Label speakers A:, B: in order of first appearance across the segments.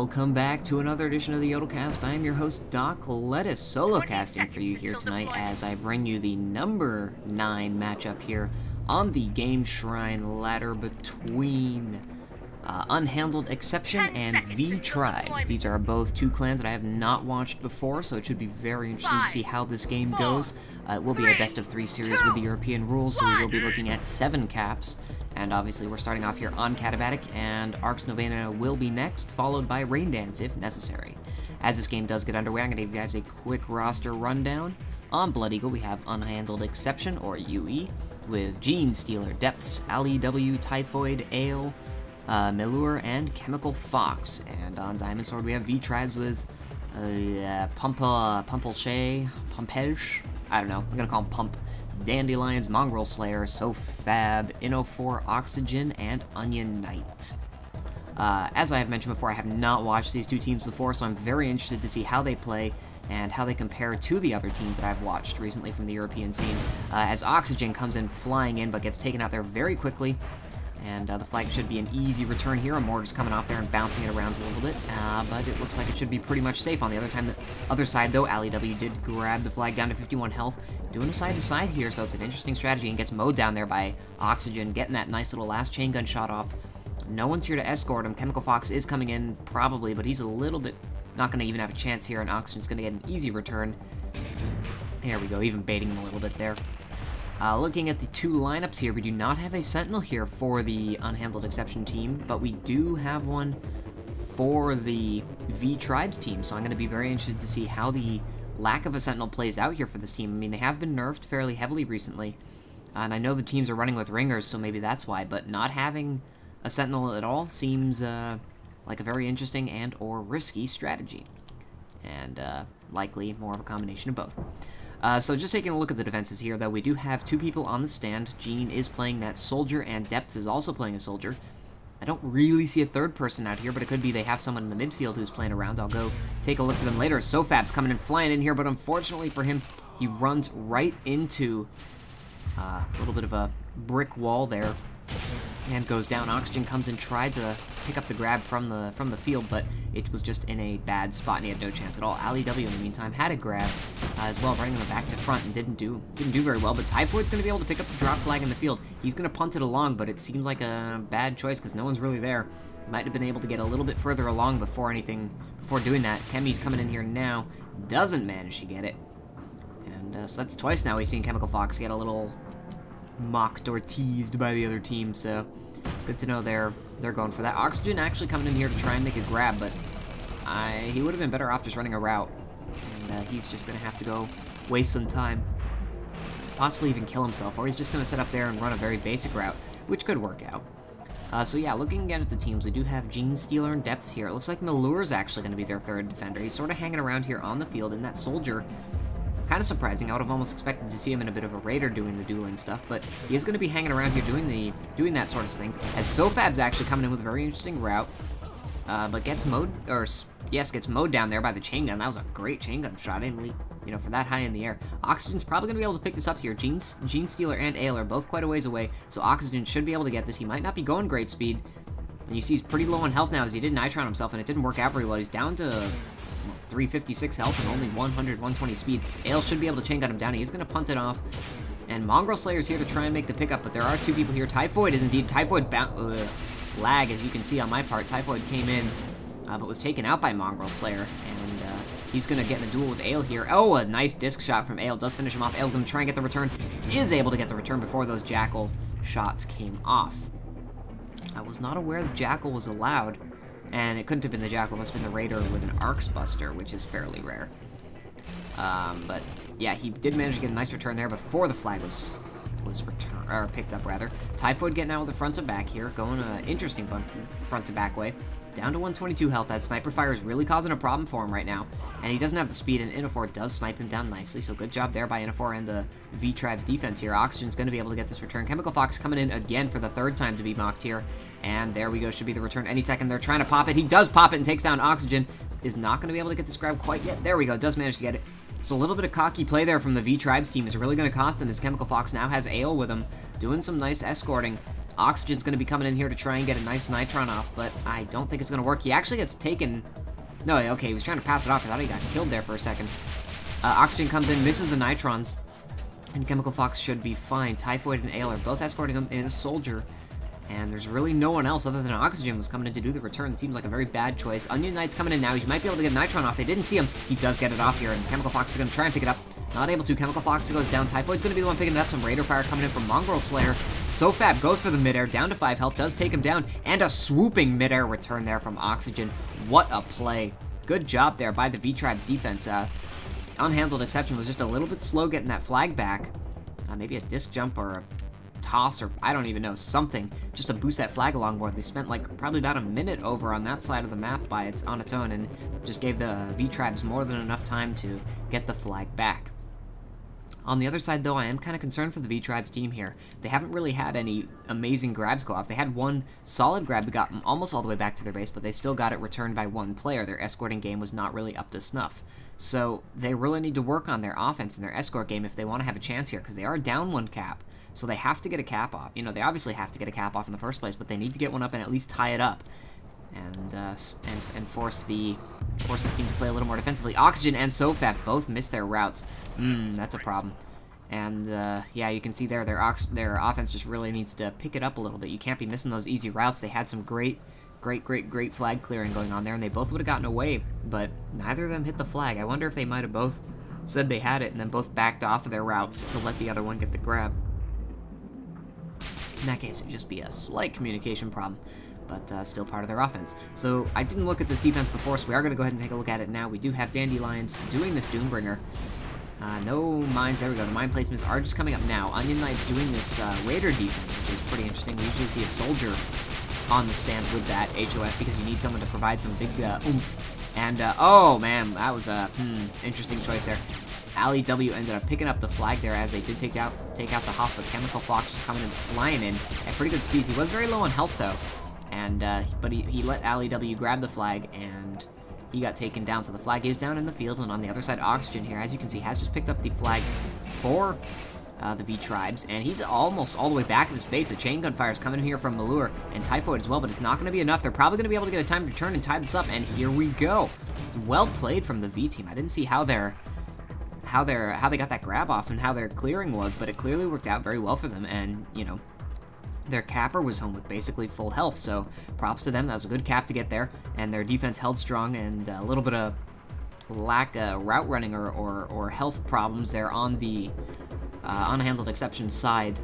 A: Welcome back to another edition of the YodelCast. I am your host, Doc Lettuce, solo casting for you here tonight as I bring you the number 9 matchup here on the Gameshrine ladder between Unhandled Exception and V Tribes. These are both two clans that I have not watched before, so it should be very interesting to see how this game goes. It will be a best of 3 series with the European rules, so we will be looking at 7 caps. And obviously we're starting off here on Katabatic, and Arx Novena will be next, followed by Rain Dance if necessary. As this game does get underway, I'm going to give you guys a quick roster rundown. On Blood Eagle, we have Unhandled Exception, or UE, with Gene Stealer, Depths, Ali W, Typhoid, Ale, Melur, and Chemical Fox. And on Diamond Sword, we have V Tribes with Pumpelche, I don't know, I'm going to call him Pump. Dandelions, Mongrel Slayer, SoFab, Inno4, Oxygen, and Onion Knight. As I have mentioned before, I have not watched these two teams before, so I'm very interested to see how they play and how they compare to the other teams that I've watched recently from the European scene. As Oxygen comes in flying in, but gets taken out there very quickly. And the flag should be an easy return here. Mortar's coming off there and bouncing it around a little bit, but it looks like it should be pretty much safe. On the other side, though, Ali W did grab the flag down to 51 health, doing a side-to-side here, so it's an interesting strategy, and gets mowed down there by Oxygen, getting that nice little last chain gun shot off. No one's here to escort him. Chemical Fox is coming in, probably, but he's a little bit not going to even have a chance here, and Oxygen's going to get an easy return. Here we go, even baiting him a little bit there. Looking at the two lineups here, we do not have a Sentinel here for the Unhandled Exception team, but we do have one for the V Tribes team, so I'm going to be very interested to see how the lack of a Sentinel plays out here for this team. I mean, they have been nerfed fairly heavily recently, and I know the teams are running with Ringers, so maybe that's why, but not having a Sentinel at all seems like a very interesting and or risky strategy, and likely more of a combination of both. So just taking a look at the defenses here, though, we do have 2 people on the stand. Gene is playing that soldier, and Depths is also playing a soldier. I don't really see a third person out here, but it could be they have someone in the midfield who's playing around. I'll go take a look for them later. SoFab's coming and flying in here, but unfortunately for him, he runs right into a little bit of a brick wall there and goes down. Oxygen comes and tried to pick up the grab from the field, but it was just in a bad spot and he had no chance at all. Ali W in the meantime had a grab as well, running the back to front, and didn't do very well, but Typhoid's going to be able to pick up the drop flag in the field. He's going to punt it along, but it seems like a bad choice because no one's really there. Might have been able to get a little bit further along before doing that. Kemi's coming in here now, doesn't manage to get it, and so that's twice now we've seen Chemical Fox get a little mocked or teased by the other team, so good to know they're going for that. Oxygen actually coming in here to try and make a grab, but he would have been better off just running a route, and he's just going to have to go waste some time, possibly even kill himself, or he's just going to sit up there and run a very basic route, which could work out. So yeah, looking again at the teams, we do have Gene Stealer and Depths here. It looks like Melur's actually going to be their third defender. He's sort of hanging around here on the field, and that soldier, kind of surprising. I would have almost expected to see him in a bit of a raider doing the dueling stuff, but he is going to be hanging around here doing that sort of thing. As SoFab's actually coming in with a very interesting route, but gets mowed down there by the chain gun. That was a great chain gun shot, for that high in the air. Oxygen's probably going to be able to pick this up here. Gene Stealer and Ale are both quite a ways away, so Oxygen should be able to get this. He might not be going great speed, and you see he's pretty low on health now as he did Nitron himself, and it didn't work out very well. He's down to 356 health and only 100-120 speed. Ale should be able to chain gun him down. He's going to punt it off. And Mongrel Slayer's here to try and make the pickup, but there are 2 people here. Typhoid is indeed... Typhoid lag, as you can see on my part. Typhoid came in, but was taken out by Mongrel Slayer. And he's going to get in a duel with Ale here. Oh, a nice disc shot from Ale. Does finish him off. Ale's going to try and get the return. Is able to get the return before those Jackal shots came off. I was not aware the Jackal was allowed. And it couldn't have been the Jackal, it must have been the Raider with an Arcs Buster, which is fairly rare. But yeah, he did manage to get a nice return there before the flag was picked up rather. Typhoid getting out with the front to back here, going an interesting front to back way. Down to 122 health. That sniper fire is really causing a problem for him right now. And he doesn't have the speed, and Inno4 does snipe him down nicely, so good job there by Inno4 and the V Tribes defense here. Oxygen's going to be able to get this return. Chemical Fox coming in again for the 3rd time to be mocked here. And there we go, should be the return any second. They're trying to pop it. He does pop it and takes down Oxygen. Is not going to be able to get this grab quite yet. There we go, does manage to get it. So a little bit of cocky play there from the V Tribes team is really going to cost them, as Chemical Fox now has Ale with him, doing some nice escorting. Oxygen's going to be coming in here to try and get a nice Nitron off, but I don't think it's going to work. He actually gets taken... No, okay, he was trying to pass it off. I thought he got killed there for a second. Oxygen comes in, misses the Nitrons, and Chemical Fox should be fine. Typhoid and Ale are both escorting him in a Soldier, and there's really no one else other than Oxygen was coming in to do the return. It seems like a very bad choice. Onion Knight's coming in now. He might be able to get Nitron off. They didn't see him. He does get it off here, and Chemical Fox is going to try and pick it up. Not able to. Chemical Fox goes down. Typhoid's going to be the one picking it up. Some Raider Fire coming in from Mongrel Slayer. SoFab goes for the midair, down to 5 health, does take him down, and a swooping midair return there from Oxygen. What a play. Good job there by the V-Tribe's defense. Unhandled Exception was just a little bit slow getting that flag back. Maybe a disc jump or a toss, or I don't even know, something, just to boost that flag along more. They spent like probably about a minute over on that side of the map on its own, and just gave the V-Tribes more than enough time to get the flag back. On the other side, though, I am kind of concerned for the V-Tribes team here. They haven't really had any amazing grabs go off. They had one solid grab that got them almost all the way back to their base, but they still got it returned by one player. Their escorting game was not really up to snuff. So they really need to work on their offense and their escort game if they want to have a chance here, because they are down 1 cap. So they have to get a cap off. You know, they obviously have to get a cap off in the first place, but they need to get one up and at least tie it up. And force this team to play a little more defensively. Oxygen and SoFab both miss their routes. That's a problem. And yeah, you can see there their offense just really needs to pick it up a little bit. You can't be missing those easy routes. They had some great flag clearing going on there, and they both would have gotten away, but neither of them hit the flag. I wonder if they might have both said they had it and then both backed off of their routes to let the other one get the grab. In that case, it would just be a slight communication problem, but still part of their offense. So I didn't look at this defense before, so we are going to go ahead and take a look at it now. We do have Dandelions doing this Doombringer. No mines, there we go. The mine placements are just coming up now. Onion Knight's doing this Raider defense, which is pretty interesting. We usually see a Soldier on the stand with that HOF because you need someone to provide some big oomph. And, oh man, that was a interesting choice there. Ali W ended up picking up the flag there as they did take out the Hoff, but Chemical Fox was coming and flying in at pretty good speeds. He was very low on health though, and but he let Ali W grab the flag and he got taken down. So the flag is down in the field, and on the other side, Oxygen here, as you can see, has just picked up the flag for the V-Tribes, and he's almost all the way back in his base. The chain gun fire is coming in here from Malure and Typhoid as well, but it's not going to be enough. They're probably going to be able to get a time to return and tie this up, and here we go. It's well played from the V team. I didn't see how they got that grab off and how their clearing was, but it clearly worked out very well for them, and you know, their capper was home with basically full health, so props to them. That was a good cap to get there, and their defense held strong, and a little bit of lack of route running or health problems there on the Unhandled Exception side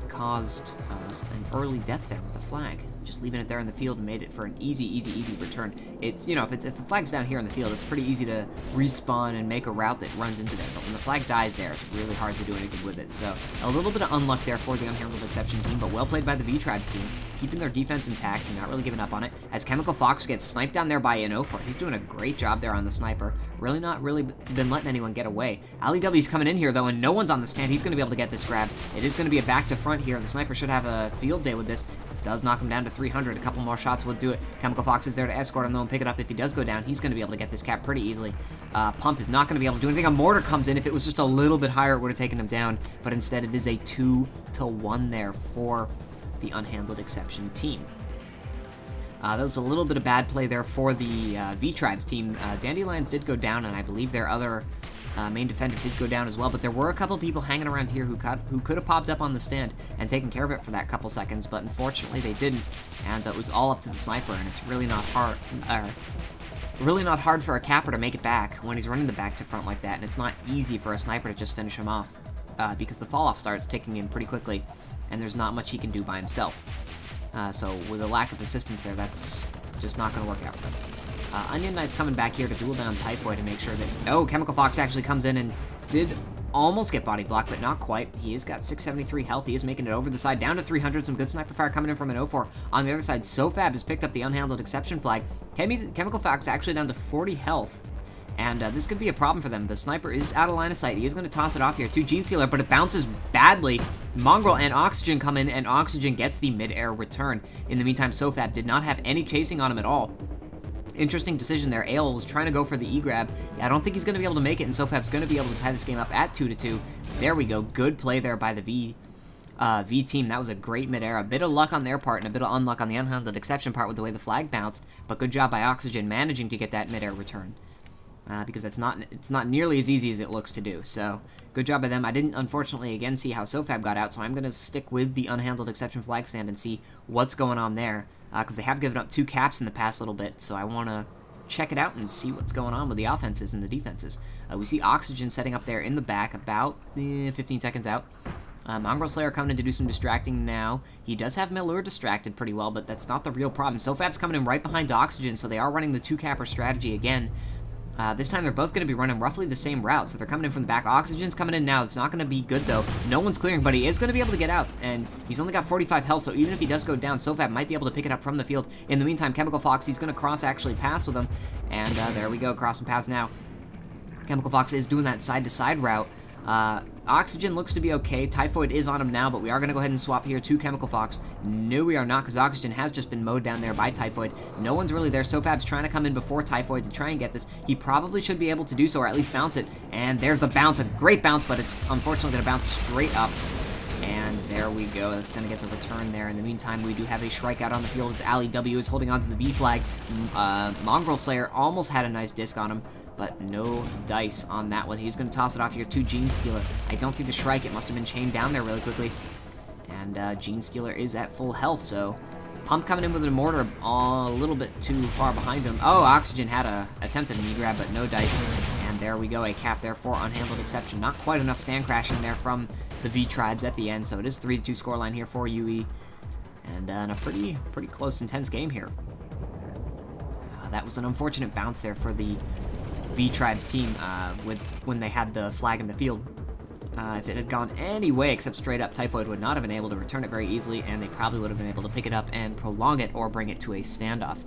A: caused an early death there with the flag. Just leaving it there in the field made it for an easy return. It's, you know, if the flag's down here in the field, it's pretty easy to respawn and make a route that runs into there. But when the flag dies there, it's really hard to do anything with it. So a little bit of unluck there for the Unhandled Exception team, but well played by the V-Tribes team, keeping their defense intact and not really giving up on it. As Chemical Fox gets sniped down there by an O4, he's doing a great job there on the sniper. Really not been letting anyone get away. Ali W's coming in here though, and no one's on the stand. He's going to be able to get this grab. It is going to be a back to front here. The sniper should have a field day with this. Does knock him down to 300. A couple more shots will do it. Chemical Fox is there to escort him though and pick it up. If he does go down, he's going to be able to get this cap pretty easily. Pump is not going to be able to do anything. A mortar comes in. If it was just a little bit higher, it would have taken him down. But instead, it is a 2-to-1 there for the Unhandled Exception team. That was a little bit of bad play there for the V-Tribes team. Dandelions did go down, and I believe their other main defender did go down as well, but there were a couple people hanging around here who could have popped up on the stand and taken care of it for that couple seconds, but unfortunately they didn't, and it was all up to the sniper, and it's really not hard for a capper to make it back when he's running the back to front like that, and it's not easy for a sniper to just finish him off because the fall off starts ticking in pretty quickly, and there's not much he can do by himself. So with a lack of assistance there, that's just not going to work out for them. Onion Knight's coming back here to duel down Typhoid to make sure that... Oh, Chemical Fox actually comes in and did almost get body blocked, but not quite. He has got 673 health. He is making it over the side, down to 300. Some good sniper fire coming in from an O4. On the other side, SoFab has picked up the Unhandled Exception flag. Chemical Fox actually down to 40 health. And this could be a problem for them. The sniper is out of line of sight. He is going to toss it off here to Gene Stealer, but it bounces badly. Mongrel and Oxygen come in, and Oxygen gets the mid-air return. In the meantime, SoFab did not have any chasing on him at all. Interesting decision there. Ale was trying to go for the E-grab. Yeah, I don't think he's going to be able to make it, and SoFab's going to be able to tie this game up at 2-2. There we go. Good play there by the V-Team. That was a great mid-air. A bit of luck on their part and a bit of unluck on the Unhandled Exception part with the way the flag bounced, but good job by Oxygen managing to get that mid-air return. Because it's not nearly as easy as it looks to do, so good job by them. I didn't, unfortunately, again, see how SoFab got out, so I'm going to stick with the Unhandled Exception flag stand and see what's going on there, because they have given up 2 caps in the past little bit, so I want to check it out and see what's going on with the offenses and the defenses. We see Oxygen setting up there in the back, about 15 seconds out. Mongrel Slayer coming in to do some distracting now. He does have Malure distracted pretty well, but that's not the real problem. SoFab's coming in right behind Oxygen, so they are running the 2-capper strategy again. This time they're both going to be running roughly the same route, so they're coming in from the back. Oxygen's coming in now. It's not going to be good, though. No one's clearing, but he is going to be able to get out, and he's only got 45 health, so even if he does go down, SoFab might be able to pick it up from the field. In the meantime, Chemical Fox, he's going to cross actually pass with him, and there we go, crossing paths now. Chemical Fox is doing that side-to-side route. Oxygen looks to be okay. Typhoid is on him now, but we are going to go ahead and swap here to Chemical Fox. No, we are not, because Oxygen has just been mowed down there by Typhoid. No one's really there. SoFab's trying to come in before Typhoid to try and get this. He probably should be able to do so, or at least bounce it. And there's the bounce. A great bounce, but it's unfortunately going to bounce straight up. And there we go. That's going to get the return there. In the meantime, we do have a strikeout on the field as Ali W is holding on to the B flag. Mongrel Slayer almost had a nice disc on him, but no dice on that one. He's going to toss it off here to Gene Stealer. I don't see the strike. It must have been chained down there really quickly. And Gene Stealer is at full health, so Pump coming in with a mortar a little bit too far behind him. Oh, Oxygen had a attempted a knee grab, but no dice. And there we go, a cap there for Unhandled Exception. Not quite enough stand crashing there from the V-Tribes at the end, so it is 3-2 scoreline here for UE. And a pretty close, intense game here. That was an unfortunate bounce there for the V-Tribes team when they had the flag in the field. If it had gone any way except straight up, Typhoid would not have been able to return it very easily, and they probably would have been able to pick it up and prolong it or bring it to a standoff.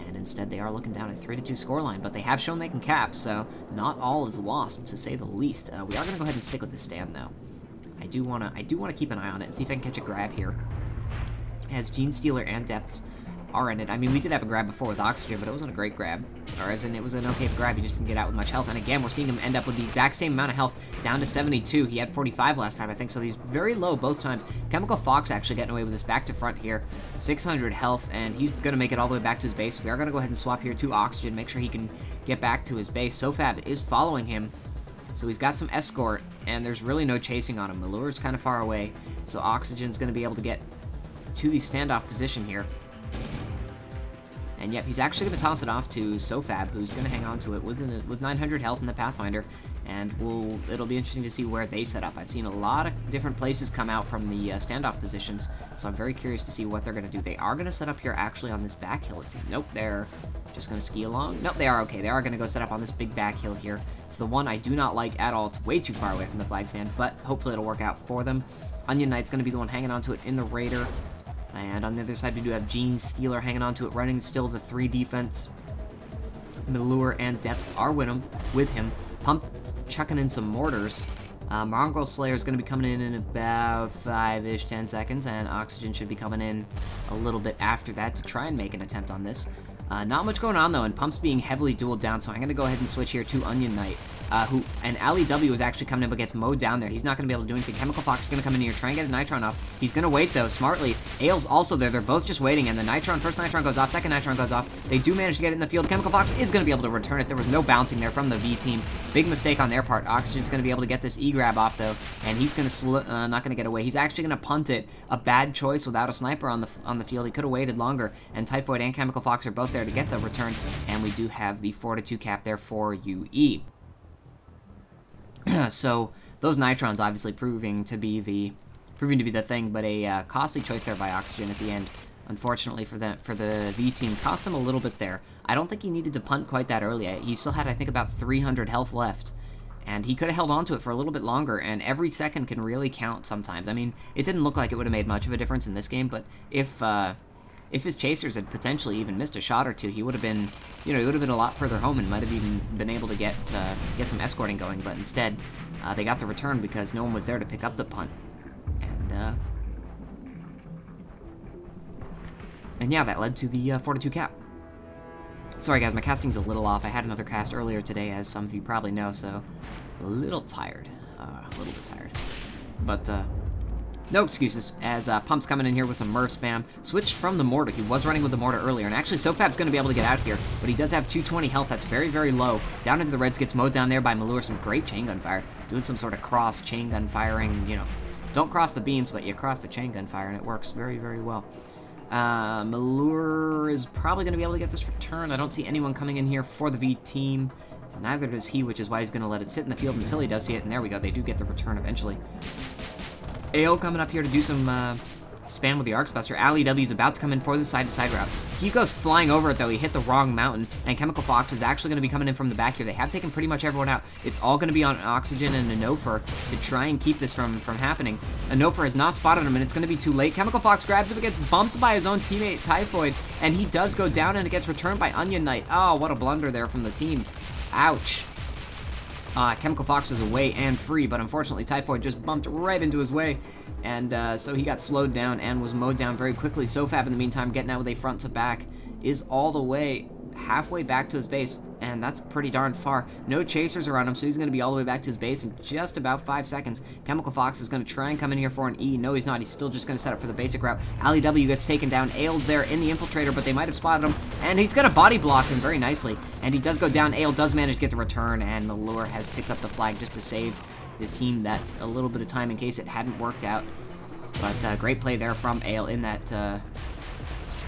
A: And instead, they are looking down at 3-2 scoreline, but they have shown they can cap, so not all is lost, to say the least. We are going to go ahead and stick with the stand, though. I do want to keep an eye on it and see if I can catch a grab here. As Gene Stealer and Depths are in it. I mean, we did have a grab before with Oxygen, but it wasn't a great grab. Or as in, it was an okay grab, he just didn't get out with much health. And again, we're seeing him end up with the exact same amount of health, down to 72. He had 45 last time, I think, so he's very low both times. Chemical Fox actually getting away with this back to front here. 600 health, and he's going to make it all the way back to his base. We are going to go ahead and swap here to Oxygen, make sure he can get back to his base. SoFab is following him, so he's got some escort, and there's really no chasing on him. The lure's kind of far away, so Oxygen's going to be able to get to the standoff position here. And yep, he's actually going to toss it off to SoFab, who's going to hang on to it with 900 health in the Pathfinder, and it'll be interesting to see where they set up. I've seen a lot of different places come out from the standoff positions, so I'm very curious to see what they're going to do. They are going to set up here actually on this back hill, it seems. Nope, they're just going to ski along. Nope, they are okay. They are going to go set up on this big back hill here. It's the one I do not like at all. It's way too far away from the flag stand, but hopefully it'll work out for them. Onion Knight's going to be the one hanging on to it in the Raider. And on the other side, we do have Gene Stealer hanging on to it, running still the 3 defense. Malure and Depth are with him. Pump chucking in some mortars. Mongrel Slayer is going to be coming in about 5-ish, 10 seconds, and Oxygen should be coming in a little bit after that to try and make an attempt on this. Not much going on, though, and Pump's being heavily dueled down, so I'm going to go ahead and switch here to Onion Knight, and Ali W is actually coming in but gets mowed down there. He's not going to be able to do anything. Chemical Fox is going to come in here, try and get a Nitron off. He's going to wait, though, smartly. Ale's also there. They're both just waiting, and the Nitron, first Nitron goes off, second Nitron goes off. They do manage to get it in the field. Chemical Fox is going to be able to return it. There was no bouncing there from the V team. Big mistake on their part. Oxygen's going to be able to get this E-grab off, though, and he's going to not going to get away. He's actually going to punt it. A bad choice without a sniper on the field. He could have waited longer, and Typhoid and Chemical Fox are both there to get the return, and we do have the 4-2 cap there for UE. So those Nitrons obviously proving to be the thing, but a costly choice there by Oxygen at the end. Unfortunately for the V team, cost them a little bit there. I don't think he needed to punt quite that early. He still had, I think, about 300 health left, and he could have held on to it for a little bit longer. And every second can really count sometimes. I mean, it didn't look like it would have made much of a difference in this game, but if his chasers had potentially even missed a shot or two, he would have been, he would have been a lot further home and might have even been able to get some escorting going. But instead, they got the return because no one was there to pick up the punt. And yeah, that led to the 4-2 cap. Sorry guys, my casting's a little off. I had another cast earlier today, as some of you probably know, so a little tired, a little bit tired. But No excuses, as Pump's coming in here with some Murph spam. Switched from the Mortar. He was running with the Mortar earlier, and actually SoFab's going to be able to get out here, but he does have 220 health. That's very, very low. Down into the Reds, gets mowed down there by Malure. Some great chain gun fire. Doing some sort of cross chain gun firing, you know. Don't cross the beams, but you cross the chain gun fire, and it works very, very well. Malure is probably going to be able to get this return. I don't see anyone coming in here for the V team. Neither does he, which is why he's going to let it sit in the field until he does see it, and there we go. They do get the return eventually. Ale coming up here to do some spam with the Arcsbuster. Ali W's about to come in for the side-to-side route. He goes flying over it, though. He hit the wrong mountain, and Chemical Fox is actually going to be coming in from the back here. They have taken pretty much everyone out. It's all going to be on Oxygen and Anofer to try and keep this from happening. Anofer has not spotted him, and it's going to be too late. Chemical Fox grabs him, gets bumped by his own teammate, Typhoid, and he does go down, and it gets returned by Onion Knight. Oh, what a blunder there from the team. Ouch. Chemical Fox is away and free, but unfortunately Typhoid just bumped right into his way, and so he got slowed down and was mowed down very quickly. SoFab, in the meantime, getting out with a front to back, is all the way halfway back to his base, and that's pretty darn far. No chasers around him, so he's going to be all the way back to his base in just about 5 seconds. Chemical Fox is going to try and come in here for an E. No, he's not. He's still just going to set up for the basic route. Ali W gets taken down. Ale's there in the Infiltrator, but they might have spotted him, and he's going to body block him very nicely, and he does go down. Ale does manage to get the return, and Malure has picked up the flag just to save his team that a little bit of time in case it hadn't worked out. But great play there from Ale in that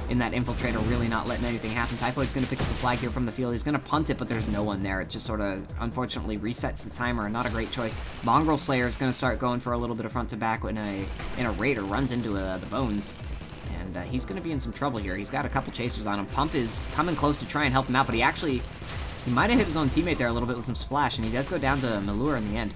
A: Infiltrator, really not letting anything happen. Typhoid's going to pick up the flag here from the field. He's going to punt it, but there's no one there. It just sort of, unfortunately, resets the timer. Not a great choice. Mongrel Slayer is going to start going for a little bit of front to back when a Raider runs into the bones. And he's going to be in some trouble here. He's got a couple chasers on him. Pump is coming close to try and help him out, but he might have hit his own teammate there a little bit with some splash, and he does go down to Malure in the end.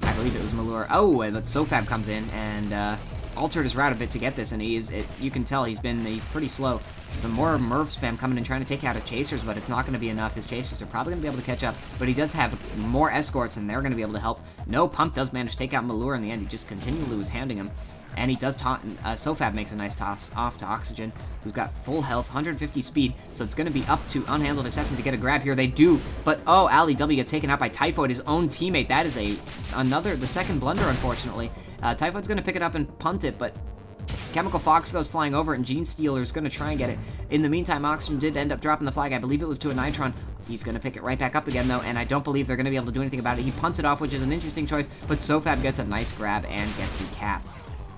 A: I believe it was Malure. Oh, but SoFab comes in, and altered his route a bit to get this, and you can tell he's pretty slow. Some more Murph spam coming in trying to take out his chasers, but it's not going to be enough. His chasers are probably going to be able to catch up, but he does have more escorts, and they're going to be able to help. No, Pump does manage to take out Malure in the end. He just continually was handing him, and he does taunt. SoFab makes a nice toss off to Oxygen, who's got full health, 150 speed, so it's going to be up to Unhandled Exception to get a grab here. They do, but oh, Ali W gets taken out by Typhoid, his own teammate. That is the second blunder, unfortunately. Typhoid's going to pick it up and punt it, but Chemical Fox goes flying over it, and Gene Stealer's going to try and get it. In the meantime, Oxygen did end up dropping the flag. I believe it was to a Nitron. He's going to pick it right back up again, though, and I don't believe they're going to be able to do anything about it. He punts it off, which is an interesting choice, but SoFab gets a nice grab and gets the cap,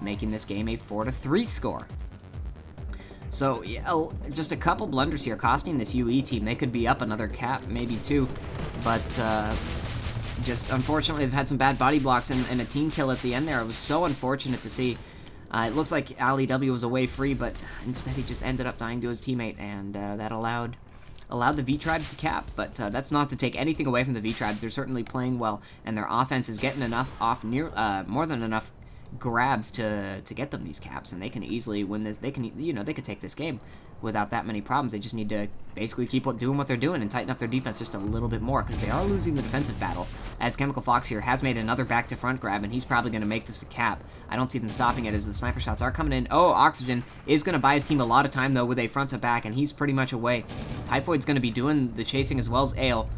A: making this game a 4-3 score. So, yeah, just a couple blunders here costing this UE team. They could be up another cap, maybe two, but just unfortunately they've had some bad body blocks and a team kill at the end there. It was so unfortunate to see. It looks like Ali W was away free, but instead he just ended up dying to his teammate, and that allowed the V-Tribes to cap, but that's not to take anything away from the V-Tribes. They're certainly playing well, and their offense is getting more than enough grabs to get them these caps, and they can easily win this. They could take this game without that many problems. They just need to basically keep doing what they're doing and tighten up their defense just a little bit more, because they are losing the defensive battle, as Chemical Fox here has made another back to front grab, and he's probably going to make this a cap. I don't see them stopping it as the sniper shots are coming in. Oh, Oxygen is going to buy his team a lot of time, though, with a front to back, and he's pretty much away. Typhoid's going to be doing the chasing as well as Ale.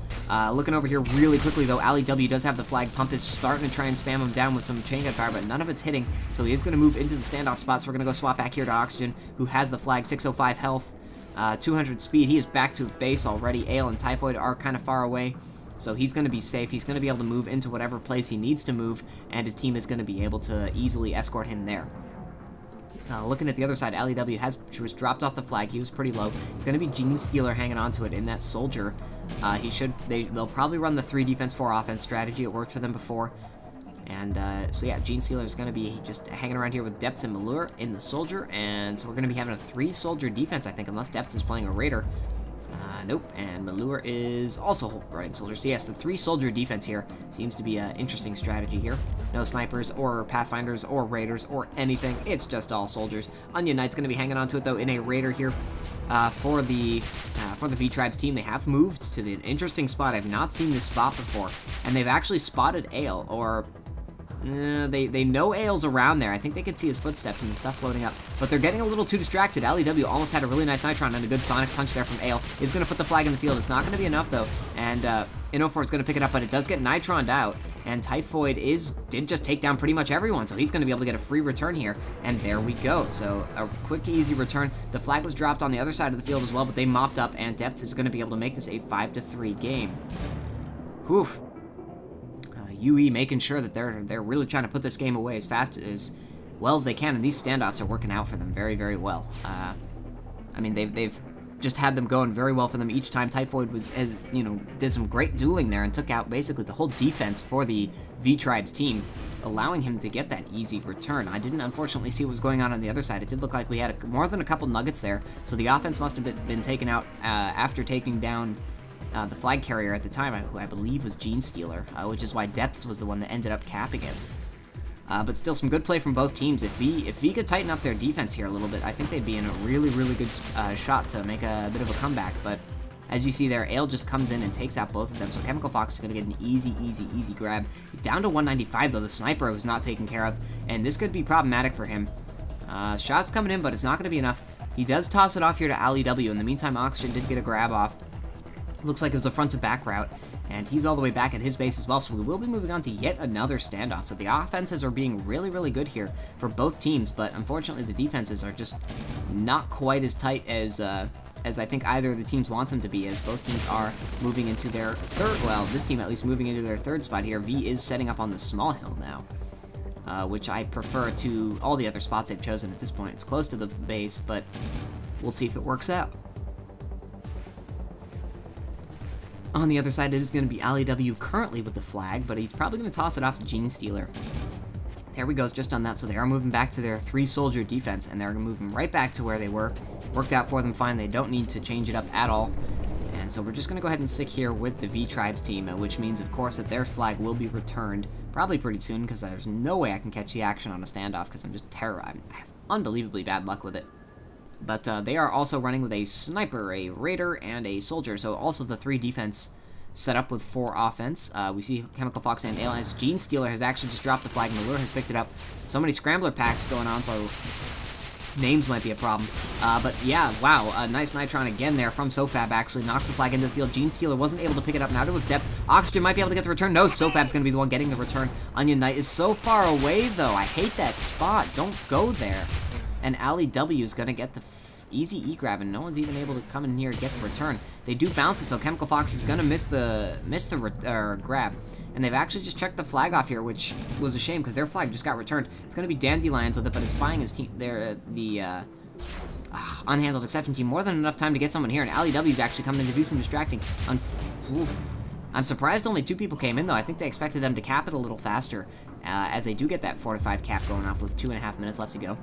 A: Looking over here really quickly, though, Ali W does have the flag. Pump is starting to try and spam him down with some chain gun fire, but none of it's hitting, so he is going to move into the standoff spot. So we're going to go swap back here to Oxygen, who has the flag, 605 health, 200 speed. He is back to base already. Ale and Typhoid are kind of far away, so he's going to be safe. He's going to be able to move into whatever place he needs to move, and his team is going to be able to easily escort him there. Looking at the other side, Ali W has just dropped off the flag. He was pretty low. It's going to be Gene Stealer hanging on to it in that Soldier. They'll probably run the 3 defense 4 offense strategy. It worked for them before. And so yeah, Gene Stealer is going to be just hanging around here with Depths and Malure in the Soldier, and so we're going to be having a 3 Soldier defense, I think, unless Depths is playing a Raider. Nope, and Malure is also running Soldier. So yes, the 3 Soldier defense here seems to be an interesting strategy here. No snipers or Pathfinders or Raiders or anything. It's just all Soldiers. Onion Knight's going to be hanging on to it, though, in a Raider here. For the V-Tribes team, they have moved to the interesting spot. I've not seen this spot before, and they've actually spotted Ale, or they know Ale's around there. I think they can see his footsteps and the stuff floating up, but they're getting a little too distracted. Ali W almost had a really nice Nitron and a good Sonic Punch there from Ale. Is going to put the flag in the field. It's not going to be enough, though, and Inno4 is going to pick it up, but it does get Nitroned out, and Typhoid did just take down pretty much everyone, so he's going to be able to get a free return here, and there we go. So a quick, easy return. The flag was dropped on the other side of the field as well, but they mopped up, and Depth is going to be able to make this a 5-3 game. Whew. UE making sure that they're really trying to put this game away as fast as well as they can, and these standoffs are working out for them very, very well. I mean, they've just had them going very well for them each time. Typhoid did some great dueling there and took out basically the whole defense for the V-Tribes team, allowing him to get that easy return. I didn't unfortunately see what was going on the other side. It did look like we had more than a couple nuggets there, so the offense must have been taken out after taking down the flag carrier at the time, who I believe was Gene Stealer, which is why Depths was the one that ended up capping it. But still, some good play from both teams. If V could tighten up their defense here a little bit, I think they'd be in a really, really good shot to make a bit of a comeback. But as you see there, Ale just comes in and takes out both of them. So Chemical Fox is going to get an easy, easy, easy grab. Down to 195, though. The sniper was not taken care of, and this could be problematic for him. Shots coming in, but it's not going to be enough. He does toss it off here to Ali W. In the meantime, Oxygen did get a grab off. Looks like it was a front-to-back route, and he's all the way back at his base as well, so we will be moving on to yet another standoff. So the offenses are being really, really good here for both teams, but unfortunately the defenses are just not quite as tight as I think either of the teams wants them to be, as both teams are moving into their third, well, this team at least moving into their third spot here. V is setting up on the small hill now, which I prefer to all the other spots they've chosen at this point. It's close to the base, but we'll see if it works out. On the other side, it is going to be Ali W currently with the flag, but he's probably going to toss it off to Gene Stealer. There we go, just on that, so they are moving back to their 3-soldier defense, and they're moving right back to where they were. Worked out for them fine, they don't need to change it up at all. And so we're just going to go ahead and stick here with the V-Tribes team, which means, of course, that their flag will be returned probably pretty soon, because there's no way I can catch the action on a standoff, because I'm just terrified. I have unbelievably bad luck with it. But they are also running with a sniper, a raider, and a soldier, so also the 3 defense set up with 4 offense. We see Chemical Fox and Ale, as Gene Stealer has actually just dropped the flag, and the Lure has picked it up. So many scrambler packs going on, so names might be a problem. But yeah, wow, a nice Nitron again there from SoFab, actually knocks the flag into the field. Gene Stealer wasn't able to pick it up, neither was Depth. Oxygen might be able to get the return. No, SoFab's going to be the one getting the return. Onion Knight is so far away, though. I hate that spot. Don't go there. And Ali W is going to get the easy E-grab, and no one's even able to come in here and get the return. They do bounce it, so Chemical Fox is going to miss the grab. And they've actually just checked the flag off here, which was a shame, because their flag just got returned. It's going to be Dandelions with it, but it's buying his team, the Unhandled Exception team more than enough time to get someone here, and Ali W is actually coming in to do some distracting. I'm surprised only 2 people came in, though. I think they expected them to cap it a little faster, as they do get that 4-5 cap going off with 2.5 minutes left to go.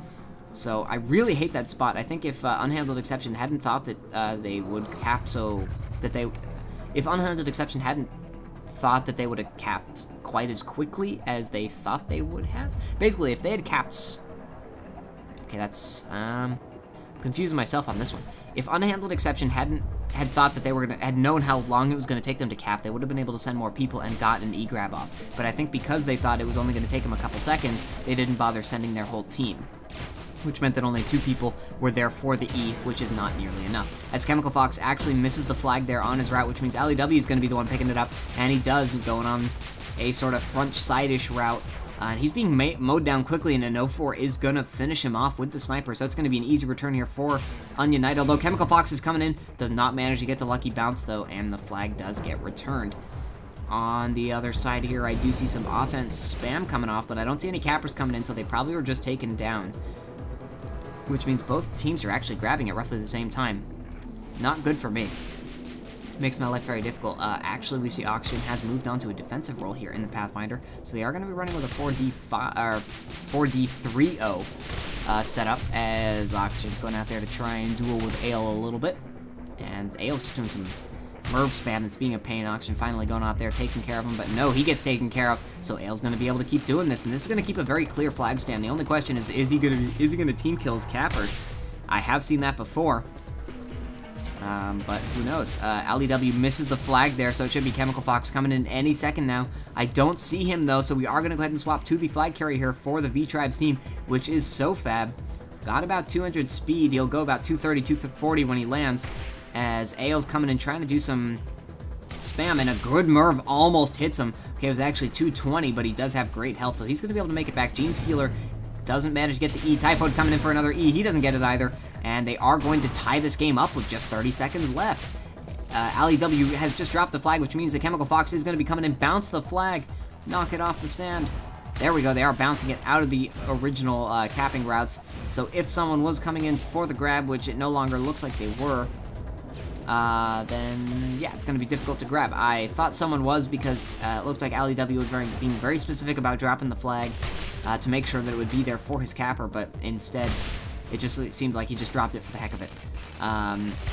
A: So I really hate that spot. I think if Unhandled Exception hadn't thought that they would cap if Unhandled Exception hadn't thought that they would have capped quite as quickly as they thought they would have. Basically, if they had capped, okay, that's confusing myself on this one. If Unhandled Exception had thought that they were had known how long it was gonna take them to cap, they would have been able to send more people and got an E-grab off. But I think because they thought it was only gonna take them a couple seconds, they didn't bother sending their whole team, which meant that only 2 people were there for the E, which is not nearly enough. As Chemical Fox actually misses the flag there on his route, which means Ali W is going to be the one picking it up, and he does, going on a sort of front side-ish route. And he's being mowed down quickly, and an 04 is going to finish him off with the sniper, so it's going to be an easy return here for Onion Knight, although Chemical Fox is coming in, does not manage to get the lucky bounce, though, and the flag does get returned. On the other side here, I do see some offense spam coming off, but I don't see any cappers coming in, so they probably were just taken down, which means both teams are actually grabbing at roughly the same time. Not good for me. Makes my life very difficult. Actually, we see Oxygen has moved on to a defensive role here in the Pathfinder, so they are going to be running with a 4D3-0 setup, as Oxygen's going out there to try and duel with Ale a little bit, and Ale's just doing some Merv spam that's being a pain. Oxygen finally going out there, taking care of him, but no, he gets taken care of, so Ale's going to be able to keep doing this, and this is going to keep a very clear flag stand. The only question is he going to team kill his cappers? I have seen that before, but who knows? Ali W misses the flag there, so it should be Chemical Fox coming in any second now. I don't see him, though, so we are going to go ahead and swap to the flag carrier here for the V-Tribes team, which is SoFab. Got about 200 speed. He'll go about 230, 240 when he lands, as Ale's coming in trying to do some spam, and a good Merv almost hits him. Okay, it was actually 220, but he does have great health, so he's going to be able to make it back. Gene Stealer doesn't manage to get the E. Typhoid coming in for another E. He doesn't get it either, and they are going to tie this game up with just 30 seconds left. Ali W has just dropped the flag, which means the Chemical Fox is going to be coming in. Bounce the flag. Knock it off the stand. There we go. They are bouncing it out of the original capping routes. So if someone was coming in for the grab, which it no longer looks like they were, then yeah, it's going to be difficult to grab. I thought someone was because it looked like Ali W was being very specific about dropping the flag to make sure that it would be there for his capper, but instead it just seemed like he just dropped it for the heck of it.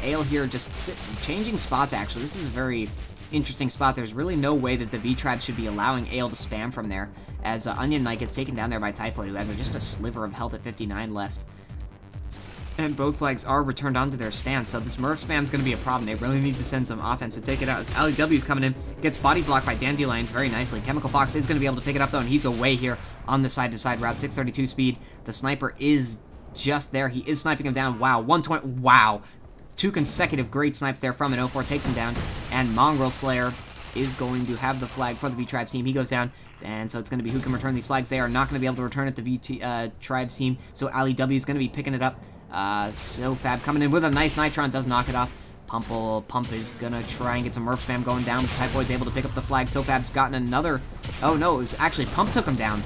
A: Ale here just changing spots, actually. This is a very interesting spot. There's really no way that the V-Tribes should be allowing Ale to spam from there, as Onion Knight gets taken down there by Typhoid, who has just a sliver of health at 59 left. And both flags are returned onto their stand, so this Merv spam is going to be a problem. They really need to send some offense to take it out. As Ali W is coming in, gets body blocked by Dandelions very nicely. Chemical Fox is going to be able to pick it up, though, and he's away here on the side-to-side route. 632 speed. The sniper is just there. He is sniping him down. Wow, 120. Wow. 2 consecutive great snipes there from an 04 takes him down, and Mongrel Slayer is going to have the flag for the V-Tribes team. He goes down, and so it's going to be who can return these flags. They are not going to be able to return it, the V-Tribes team, so Ali W is going to be picking it up. SoFab coming in with a nice Nitron, does knock it off. Pump is going to try and get some Murph spam going down. Typhoid's able to pick up the flag. SoFab's gotten another... Oh, no, it was actually Pump took him down.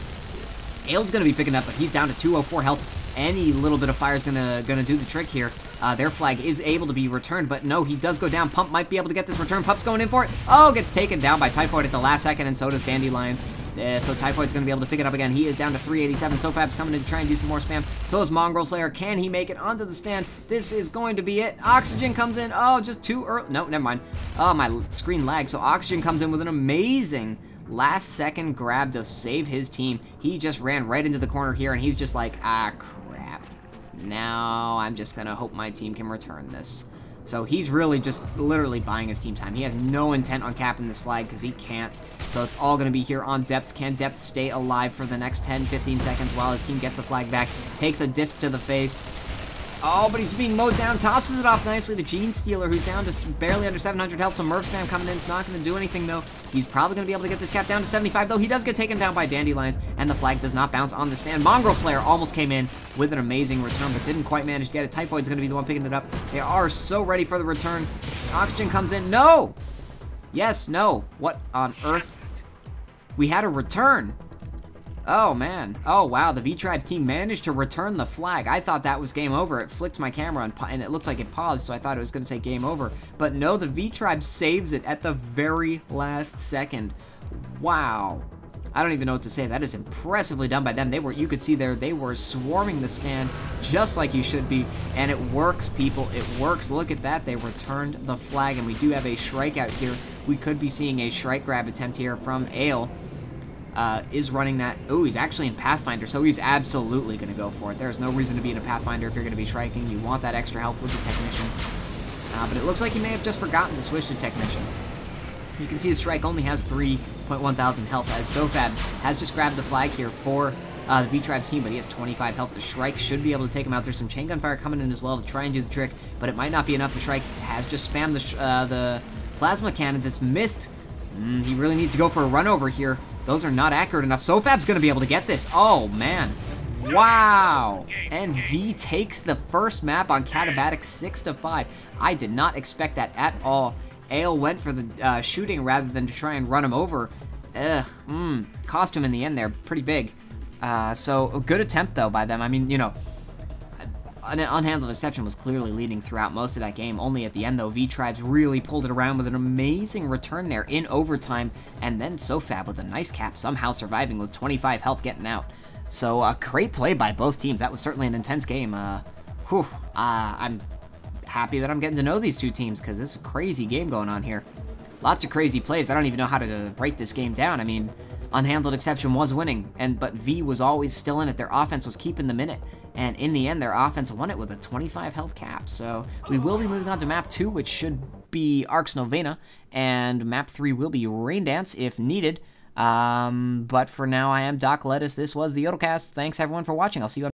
A: Ale's going to be picking up, but he's down to 204 health. Any little bit of fire is gonna do the trick here. Their flag is able to be returned, but no, he does go down. Pump might be able to get this return. Pump's going in for it. Oh, gets taken down by Typhoid at the last second, and so does Dandelions. So Typhoid's gonna be able to pick it up again. He is down to 387. SoFab's coming in to try and do some more spam. So is Mongrel Slayer. Can he make it onto the stand? This is going to be it. Oxygen comes in. Oh, just too early. No, never mind. Oh, my screen lagged. So Oxygen comes in with an amazing last-second grab to save his team. He just ran right into the corner here, and he's just like, ah, crap. Now I'm just gonna hope my team can return this. So he's really just literally buying his team time. He has no intent on capping this flag because he can't. So it's all going to be here on Depth. Can Depth stay alive for the next 10-15 seconds while his team gets the flag back? Takes a disc to the face. Oh, but he's being mowed down. Tosses it off nicely to Gene Stealer, who's down to barely under 700 health. Some Murph spam coming in. It's not going to do anything, though. He's probably going to be able to get this cap down to 75, though. He does get taken down by Dandelions, and the flag does not bounce on the stand. Mongrel Slayer almost came in with an amazing return, but didn't quite manage to get it. Typhoid's going to be the one picking it up. They are so ready for the return. Oxygen comes in. No! Yes, no. What on earth? We had a return. Oh, man. Oh, wow. The V-Tribes team managed to return the flag. I thought that was game over. It flicked my camera, and it looked like it paused, so I thought it was going to say game over. But no, the V-Tribes saves it at the very last second. Wow. I don't even know what to say. That is impressively done by them. You could see there, they were swarming the stand just like you should be. And it works, people. It works. Look at that. They returned the flag, and we do have a Shrike out here. We could be seeing a Shrike grab attempt here from Ale. Is running that. Oh, he's actually in Pathfinder, so he's absolutely going to go for it. There's no reason to be in a Pathfinder if you're going to be striking. You want that extra health with the Technician. But it looks like he may have just forgotten to switch to Technician. You can see his Strike only has 3.1 thousand health, as SoFab has just grabbed the flag here for the V-Tribes team, but he has 25 health. The Shrike should be able to take him out. There's some chain gun fire coming in as well to try and do the trick, but it might not be enough. The Shrike has just spammed the plasma cannons. It's missed. He really needs to go for a run over here. Those are not accurate enough. SoFab's going to be able to get this. Oh, man. Wow. And V takes the first map on Catabatic 6-5. I did not expect that at all. Ale went for the shooting rather than to try and run him over. Cost him in the end there. Pretty big. So a good attempt, though, by them. I mean, you know, an Unhandled Exception was clearly leading throughout most of that game. Only at the end, though, V-Tribes really pulled it around with an amazing return there in overtime. And then SoFab with a nice cap, somehow surviving with 25 health getting out. So a great play by both teams. That was certainly an intense game. I'm happy that I'm getting to know these two teams because this is a crazy game going on here. Lots of crazy plays. I don't even know how to break this game down. I mean, Unhandled Exception was winning, but V was always still in it. Their offense was keeping the minute, and in the end, their offense won it with a 25 health cap. So we will be moving on to map 2, which should be Arx Novena, and map 3 will be Rain Dance if needed. But for now, I am Doc Lettuce. This was the YodelCast. Thanks everyone for watching. I'll see you on